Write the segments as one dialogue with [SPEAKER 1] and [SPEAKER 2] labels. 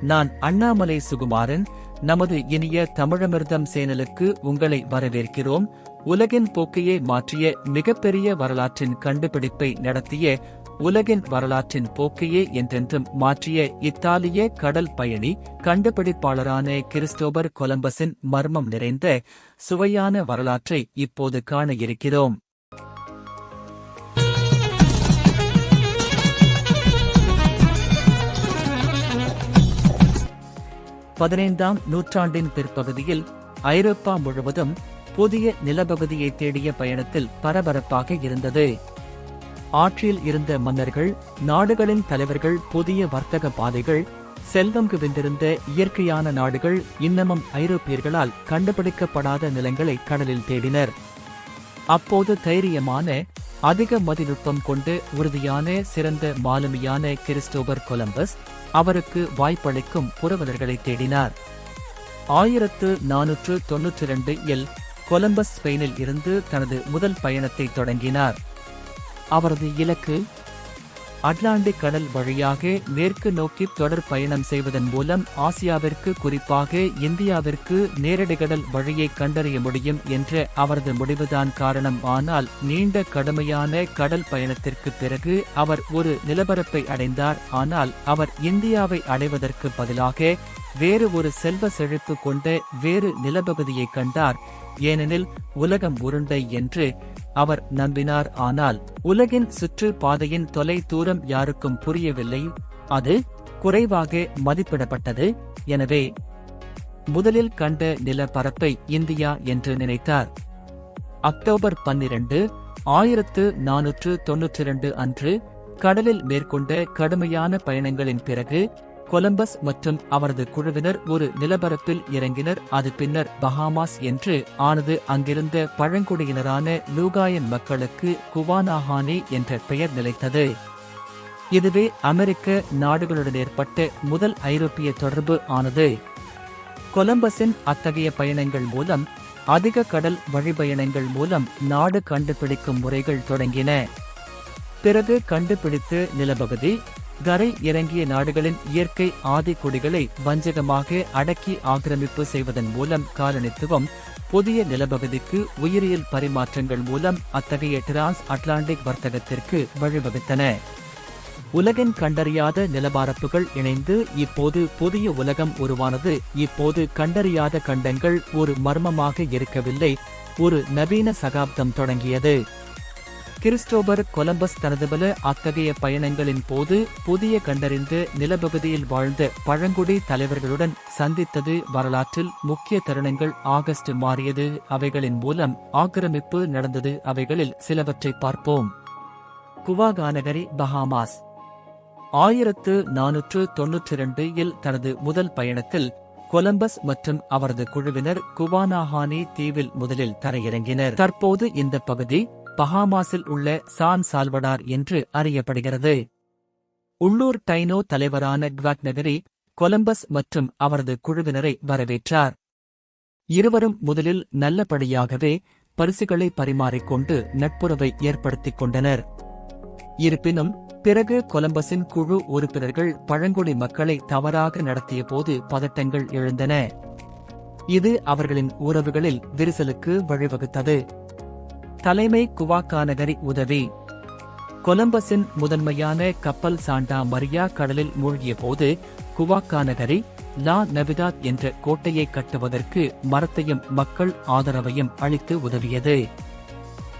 [SPEAKER 1] நான் அண்ணாமலை சுகுமாரன். நமது இனிய தமிழமிர்தம் சேனலுக்கு உங்களை வரவேற்கிறோம். உலகின் போக்கையே மாற்றிய மிகப்பெரிய வரலாற்றின் கண்டுபிடிப்பை நடத்திய, உலகின் வரலாற்றின் போக்கையே என்றென்றும் மாற்றிய இத்தாலிய கடல் பயணி கண்டுபிடிப்பாளரான கிறிஸ்டோபர் கொலம்பஸின் மர்மம் நிறைந்த சுவையான வரலாற்றை இப்போது காண இருக்கிறோம். 15ஆம் நூற்றாண்டின் பிற்பகுதியில் ஐரோப்பா முழுவதும் புதிய நிலப்பகுதியை தேடிய பயணத்தில் பரபரப்பாக இருந்தது. ஆட்சியில் இருந்த மன்னர்கள், நாடுகளின் தலைவர்கள் புதிய வர்த்தக பாதைகள், செல்வம் குவிந்திருந்த இயற்கையான நாடுகள் இன்னமும் ஐரோப்பியர்களால் கண்டுபிடிக்கப்படாத நிலங்களை கடலில் தேடினர். அப்போது தைரியமான, அதிக மதிநுட்பம் கொண்டு உறுதியான, சிறந்த மாலுமியான கிறிஸ்டோபர் கொலம்பஸ் அவருக்கு வாய்ப்பளிக்கும் புரவலர்களை தேடினார். 1492 கொலம்பஸ் ஸ்பெயினில் இருந்து தனது முதல் பயணத்தை தொடங்கினார். அவரது இலக்கு அட்லாண்டிக் கடல் வழியாக மேற்கு நோக்கி தொடர் பயணம் செய்வதன் மூலம் ஆசியாவிற்கு, குறிப்பாக இந்தியாவிற்கு நேரடி கடல் வழியை கண்டறிய முடியும் என்ற அவரது முடிவுதான் காரணம். ஆனால் நீண்ட கடுமையான கடல் பயணத்திற்கு பிறகு அவர் ஒரு நிலப்பரப்பை அடைந்தார். ஆனால் அவர் இந்தியாவை அடைவதற்கு பதிலாக வேறு ஒரு செல்வ செழிப்பு கொண்ட வேறு நிலப்பகுதியை கண்டார். ஏனெனில் உலகம் உருண்டை என்று அவர் நம்பினார். ஆனால் உலகின் சுற்று பாதையின் தொலை தூரம் யாருக்கும் புரியவில்லை. அது குறைவாக மதிப்பிடப்பட்டது. எனவே முதலில் கண்ட நிலப்பரப்பை இந்தியா என்று நினைத்தார். அக்டோபர் 12, 1492 அன்று கடலில் மேற்கொண்ட கடுமையான பயணங்களின் பிறகு கொலம்பஸ் மற்றும் அவரது குழுவினர் ஒரு நிலப்பரப்பில் இறங்கினர். அது பின்னர் பஹாமாஸ் என்று ஆனது. அங்கிருந்த பழங்குடியினரான லூகாயன் மக்களுக்கு குவானாஹானி என்ற பெயர் நிலைத்தது. இதுவே அமெரிக்க நாடுகளுடன் ஏற்பட்ட முதல் ஐரோப்பிய தொடர்பு ஆனது. கொலம்பஸின் அத்தகைய பயணங்கள் மூலம், அதிக கடல் வழிபயணங்கள் மூலம் நாடு கண்டுபிடிக்கும் முறைகள் தொடங்கின. பிறகு கண்டுபிடித்து நிலப்பகுதி, கரை இறங்கிய நாடுகளின் இயற்கை ஆதிக்குடிகளை வஞ்சகமாக அடக்கி ஆக்கிரமிப்பு செய்வதன் மூலம் காலனித்துவம், புதிய நிலப்பகுதிக்கு உயிரியல் பரிமாற்றங்கள் மூலம் அத்தகைய டிரான்ஸ் அட்லாண்டிக் வர்த்தகத்திற்கு வழிவகுத்தன. உலகின் கண்டறியாத நிலப்பரப்புகள் இணைந்து இப்போது புதிய உலகம் உருவானது. இப்போது கண்டறியாத கண்டங்கள் ஒரு மர்மமாக இருக்கவில்லை, ஒரு நவீன சகாப்தம் தொடங்கியது. கிறிஸ்டோபர் கொலம்பஸ் தனது பல அத்தகைய பயணங்களின் போது புதிய கண்டறிந்து நிலப்பகுதியில் வாழ்ந்த பழங்குடி தலைவர்களுடன் சந்தித்தது. வரலாற்றில் முக்கிய தருணங்கள் ஆகஸ்ட் மாறியது. அவைகளின் மூலம் ஆக்கிரமிப்பு நடந்தது. அவைகளில் சிலவற்றை பார்ப்போம். குவாகானகரி, பஹாமாஸ். 1492 தனது முதல் பயணத்தில் கொலம்பஸ் மற்றும் அவரது குழுவினர் குவானாஹானி தீவில் முதலில் தரையிறங்கினர். தற்போது இந்த பகுதி பஹாமாஸில் உள்ள சான் சால்வடார் என்று அறியப்படுகிறது. உள்ளூர் டைனோ தலைவரான குவாக்னகரி கொலம்பஸ் மற்றும் அவரது குழுவினரை வரவேற்றார். இருவரும் முதலில் நல்லபடியாகவே பரிசுகளை பரிமாறிக்கொண்டு நட்புறவை ஏற்படுத்திக் கொண்டனர். இருப்பினும் பிறகு கொலம்பஸின் குழு உறுப்பினர்கள் பழங்குடி மக்களை தவறாக நடத்திய போது பதட்டங்கள் எழுந்தன. இது அவர்களின் உறவுகளில் விரிசலுக்கு வழிவகுத்தது. தலைமை குவாகானகரி உதவி. கொலம்பஸின் முதன்மையான கப்பல் சாண்டா மரியா கடலில் மூழ்கிய போது குவாகானகரி லா நவிதாத் என்ற கோட்டையை கட்டுவதற்கு மரத்தையும் மக்கள் ஆதரவையும் அளித்து உதவியது.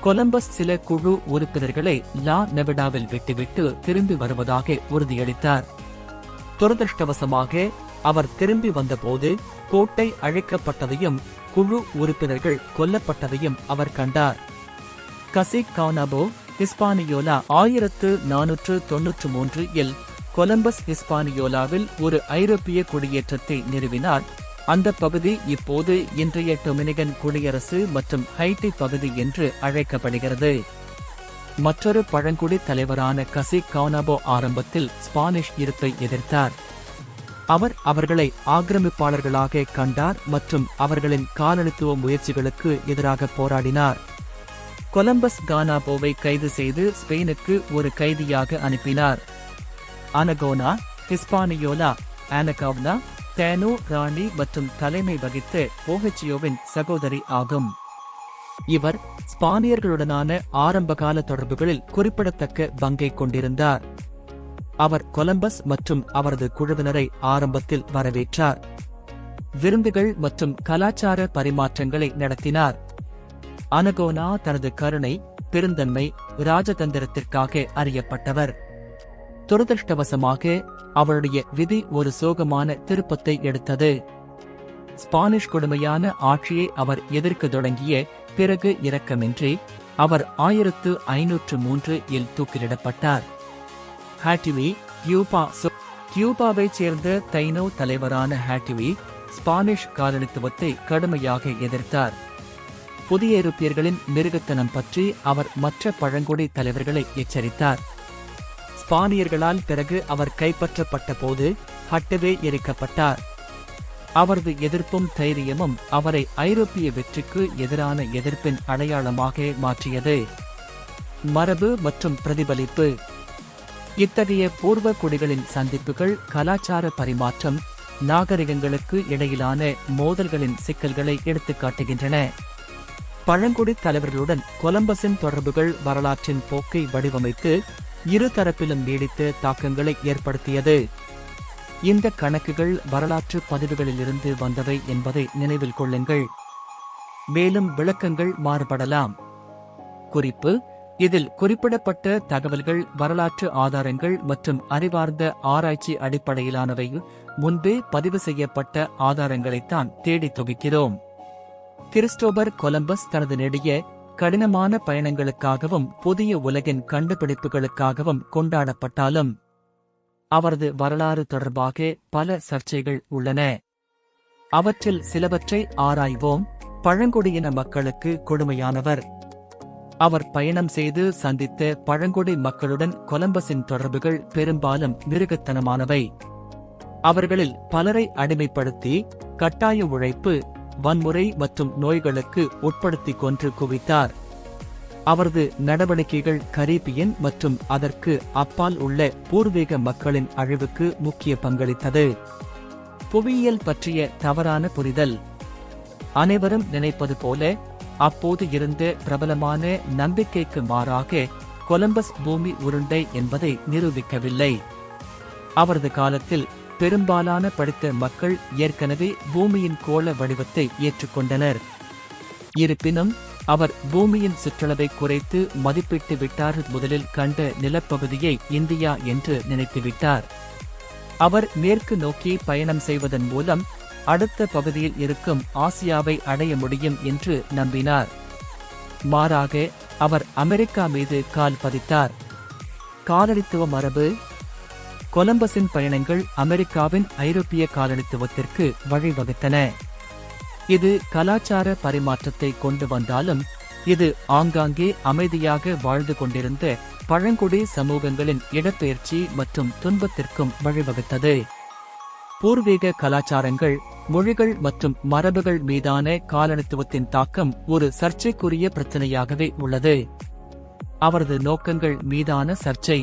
[SPEAKER 1] கொலம்பஸ் சில குழு உறுப்பினர்களை லா நவிடாவில் விட்டுவிட்டு திரும்பி வருவதாக உறுதியளித்தார். துரதிருஷ்டவசமாக அவர் திரும்பி வந்தபோது கோட்டை அழிக்கப்பட்டதையும் குழு உறுப்பினர்கள் கொல்லப்பட்டதையும் அவர் கண்டார். கசிக் கவுனாபோ, ஹிஸ்பானியோலா. 1493 கொலம்பஸ் ஹிஸ்பானியோலாவில் ஒரு ஐரோப்பிய குடியேற்றத்தை நிறுவினார். அந்த பகுதி இப்போது இன்றைய டொமினிகன் குடியரசு மற்றும் ஹைட்டி பகுதி என்று அழைக்கப்படுகிறது. மற்றொரு பழங்குடி தலைவரான கசிக் கவுனாபோ ஆரம்பத்தில் ஸ்பானிஷ் இருப்பை எதிர்த்தார். அவர் அவர்களை ஆக்கிரமிப்பாளர்களாக கண்டார் மற்றும் அவர்களின் காலனித்துவ முயற்சிகளுக்கு எதிராக போராடினார். கொலம்பஸ் கானாபோவை கைது செய்து ஸ்பெயினுக்கு ஒரு கைதியாக அனுப்பினார். அனகோனா, ஹிஸ்பானியோலா. ஆனகாவ்னா தேனோ ராணி மற்றும் தலைமை வகித்த ஓஹெச்சியோவின் சகோதரி ஆகும். இவர் ஸ்பானியர்களுடனான ஆரம்பகால தொடர்புகளில் குறிப்பிடத்தக்க பங்கை கொண்டிருந்தார். அவர் கொலம்பஸ் மற்றும் அவரது குழுவினரை ஆரம்பத்தில் வரவேற்றார். விருந்துகள் மற்றும் கலாச்சார பரிமாற்றங்களை நடத்தினார். அனகோனா தனது கருணை, பெருந்தன்மை, ராஜதந்திரத்திற்காக அறியப்பட்டவர். துரதிருஷ்டவசமாக அவருடைய விதி ஒரு சோகமான திருப்பத்தை எடுத்தது. ஸ்பானிஷ் கொடுமையான ஆட்சியை அவர் எதிர்க்க தொடங்கிய பிறகு இரக்கமின்றி அவர் 1503 தூக்கிலிடப்பட்டார். ஹாட்டிவி கியூபாவைச் சேர்ந்த தைனோ தலைவரான ஹாட்டிவி ஸ்பானிஷ் காலனித்துவத்தை கடுமையாக எதிர்த்தார். புதிய ஐரோப்பியர்களின் மிருகத்தனம் பற்றி அவர் மற்ற பழங்குடி தலைவர்களை எச்சரித்தார். ஸ்பானியர்களால் பிறகு அவர் கைப்பற்றப்பட்ட போது ஹட்டவே எரிக்கப்பட்டார். அவரது எதிர்ப்பும் தைரியமும் அவரை ஐரோப்பிய வெற்றிக்கு எதிரான எதிர்ப்பின் அடையாளமாக மாற்றியது. மரபு மற்றும் பிரதிபலிப்பு. இத்தகைய பூர்வ குடிகளின் சந்திப்புகள் கலாச்சார பரிமாற்றம், நாகரிகங்களுக்கு இடையிலான மோதல்களின் சிக்கல்களை எடுத்துக்காட்டுகின்றன. பழங்குடி தலைவர்களுடன் கொலம்பஸின் தொடர்புகள் வரலாற்றின் போக்கை வடிவமைத்து இரு தரப்பிலும் நீடித்த தாக்கங்களை ஏற்படுத்தியது. இந்த கணக்குகள் வரலாற்று பதிவுகளிலிருந்து வந்தவை என்பதை நினைவில் கொள்ளுங்கள். மேலும் விளக்கங்கள் மாறுபடலாம். குறிப்பு: இதில் குறிப்பிடப்பட்ட தகவல்கள் வரலாற்று ஆதாரங்கள் மற்றும் அறிவார்ந்த ஆராய்ச்சி அடிப்படையிலானவை. முன்பே பதிவு செய்யப்பட்ட ஆதாரங்களைத்தான் தேடி தொகுக்கிறோம். கிறிஸ்டோபர் கொலம்பஸ் தனது நெடிய, கடினமான பயணங்களுக்காகவும் புதிய உலகின் கண்டுபிடிப்புகளுக்காகவும் கொண்டாடப்பட்டாலும் அவரது வரலாறு தொடர்பாக பல சர்ச்சைகள் உள்ளன. அவற்றில் சிலவற்றை ஆராய்வோம். பழங்குடியின மக்களுக்கு கொடுமையானவர். அவர் பயணம் செய்து சந்தித்த பழங்குடி மக்களுடன் கொலம்பஸின் தொடர்புகள் பெரும்பாலும் மிருகத்தனமானவை. அவர்களில் பலரை அடிமைப்படுத்தி, கட்டாய உழைப்பு, வன்முறை மற்றும் நோய்களுக்கு உட்படுத்தி கொன்று குவித்தார். அவரது நடவடிக்கைகள் கரீபியன் மற்றும் அதற்கு அப்பால் உள்ள பூர்வீக மக்களின் அழிவுக்கு முக்கிய பங்களித்தது. புவியியல் பற்றிய தவறான புரிதல். அனைவரும் நினைப்பது போல அப்போது இருந்த பிரபலமான நம்பிக்கைக்கு மாறாக கொலம்பஸ் பூமி உருண்டை என்பதை நிரூபிக்கவில்லை. அவரது காலத்தில் பெரும்பாலான படித்த மக்கள் ஏற்கனவே பூமியின் கோள வடிவத்தை ஏற்றுக்கொண்டனர். இருப்பினும் அவர் பூமியின் சுற்றளவை குறைத்து மதிப்பிட்டு விட்டார். முதலில் கண்ட நிலப்பகுதியை இந்தியா என்று நினைத்துவிட்டார். அவர் மேற்கு நோக்கி பயணம் செய்வதன் மூலம் அடுத்த பகுதியில் இருக்கும் ஆசியாவை அடைய முடியும் என்று நம்பினார். மாறாக அவர் அமெரிக்கா மீது கால் பதித்தார். காலனித்துவ மரபு. கொலம்பஸின் பயணங்கள் அமெரிக்காவின் ஐரோப்பிய காலனித்துவத்திற்கு வழிவகுத்தன. இது கலாச்சார பரிமாற்றத்தை கொண்டு வந்தாலும் இது ஆங்காங்கே அமைதியாக வாழ்ந்து கொண்டிருந்த பழங்குடி சமூகங்களின் இடப்பெயர்ச்சி மற்றும் துன்பத்திற்கும் வழிவகுத்தது. பூர்வீக கலாச்சாரங்கள், மொழிகள் மற்றும் மரபுகள் மீதான காலனித்துவத்தின் தாக்கம் ஒரு சர்ச்சைக்குரிய பிரச்சனையாகவே உள்ளது. அவரது நோக்கங்கள் மீதான சர்ச்சை.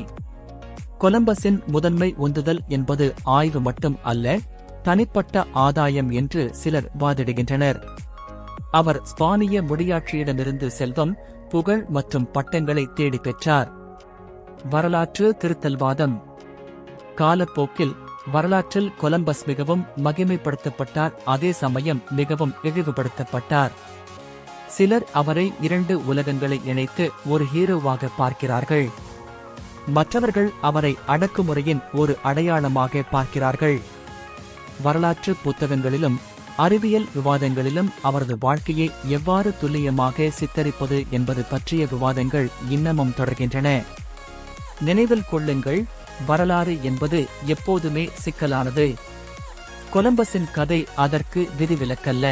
[SPEAKER 1] கொலம்பஸின் முதன்மை உந்துதல் என்பது ஆய்வு மட்டும் அல்ல, தனிப்பட்ட ஆதாயம் என்று சிலர் வாதிடுகின்றனர். அவர் ஸ்பானிய முடியாட்சியிடமிருந்து செல்வம், புகழ் மற்றும் பட்டங்களை தேடிப் பெற்றார். வரலாற்று திருத்தல்வாதம். காலப்போக்கில் வரலாற்றில் கொலம்பஸ் மிகவும் மகிமைப்படுத்தப்பட்டார், அதே சமயம் மிகவும் இழிவுபடுத்தப்பட்டார். சிலர் அவரை இரண்டு உலகங்களை இணைத்து ஒரு ஹீரோவாக பார்க்கிறார்கள். மற்றவர்கள் அவரை அடக்குமுறையின் ஒரு அடையாளமாக பார்க்கிறார்கள். வரலாற்று புத்தகங்களிலும் அறிவியல் விவாதங்களிலும் அவரது வாழ்க்கையை எவ்வாறு துல்லியமாக சித்தரிப்பது என்பது பற்றிய விவாதங்கள் இன்னமும் தொடர்கின்றன. நினைவில் கொள்ளுங்கள், வரலாறு என்பது எப்போதுமே சிக்கலானது. கொலம்பஸின் கதை அதற்கு விதிவிலக்கல்ல.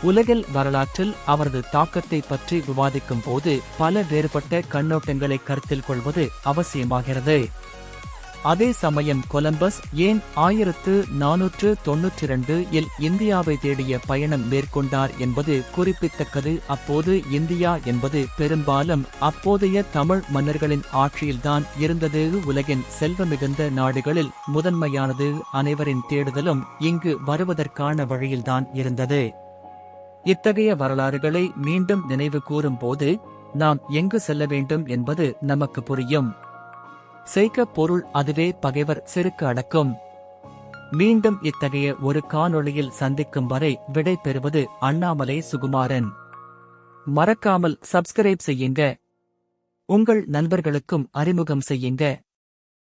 [SPEAKER 1] உலகில் வரலாற்றில் அவரது தாக்கத்தை பற்றி விவாதிக்கும் போது பல வேறுபட்ட கண்ணோட்டங்களை கருத்தில் கொள்வது அவசியமாகிறது. அதே சமயம் கொலம்பஸ் ஏன் 1492 இல் இந்தியாவை தேடிய பயணம் மேற்கொண்டார் என்பது குறிப்பிடத்தக்கது. அப்போது இந்தியா என்பது பெரும்பாலும் அப்போதைய தமிழ் மன்னர்களின் ஆட்சியில்தான் இருந்தது. உலகின் செல்வமிகுந்த நாடுகளில் முதன்மையானது. அனைவரின் தேடுதலும் இங்கு வருவதற்கான வழியில்தான் இருந்தது. இத்தகைய வரலாறுகளை மீண்டும் நினைவு கூறும் போது நாம் எங்கு செல்ல வேண்டும் என்பது நமக்கு புரியும். செய்க பொருள் அதுவே பகைவர் செருக்கு அடக்கும். மீண்டும் இத்தகைய ஒரு காணொளியில் சந்திக்கும் வரை விடை பெறுவது அண்ணாமலை சுகுமாரன். மறக்காமல் சப்ஸ்கிரைப் செய்யுங்க. உங்கள் நண்பர்களுக்கும் அறிமுகம் செய்யுங்க.